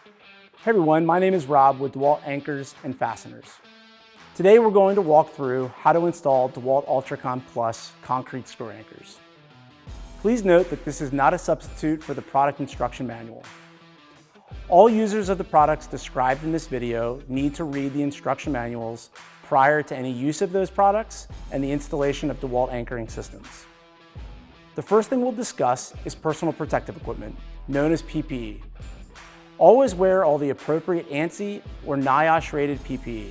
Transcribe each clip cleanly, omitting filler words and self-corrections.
Hey everyone, my name is Rob with DEWALT Anchors and Fasteners. Today we're going to walk through how to install DEWALT UltraCon Plus concrete screw anchors. Please note that this is not a substitute for the product instruction manual. All users of the products described in this video need to read the instruction manuals prior to any use of those products and the installation of DEWALT anchoring systems. The first thing we'll discuss is personal protective equipment, known as PPE. Always wear all the appropriate ANSI or NIOSH rated PPE.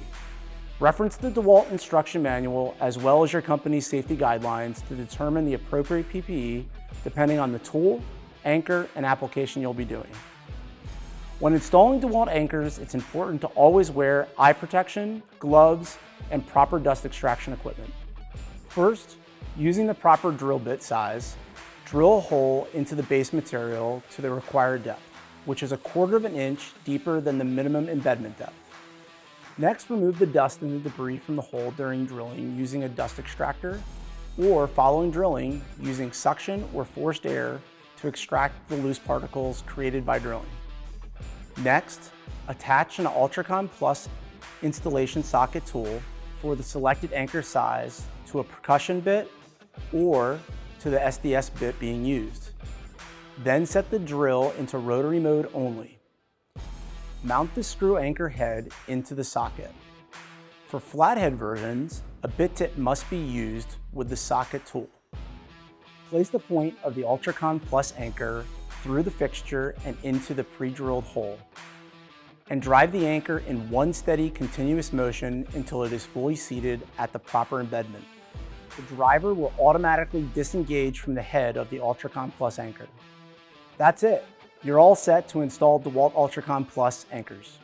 Reference the DEWALT instruction manual as well as your company's safety guidelines to determine the appropriate PPE depending on the tool, anchor, and application you'll be doing. When installing DEWALT anchors, it's important to always wear eye protection, gloves, and proper dust extraction equipment. First, using the proper drill bit size, drill a hole into the base material to the required depth, which is 1/4 inch deeper than the minimum embedment depth. Next, remove the dust and the debris from the hole during drilling using a dust extractor, or following drilling using suction or forced air to extract the loose particles created by drilling. Next, attach an UltraCon Plus installation socket tool for the selected anchor size to a percussion bit or to the SDS bit being used. Then set the drill into rotary mode only. Mount the screw anchor head into the socket. For flathead versions, a bit tip must be used with the socket tool. Place the point of the UltraCon Plus anchor through the fixture and into the pre-drilled hole, and drive the anchor in one steady continuous motion until it is fully seated at the proper embedment. The driver will automatically disengage from the head of the UltraCon Plus anchor. That's it. You're all set to install DEWALT UltraCon Plus anchors.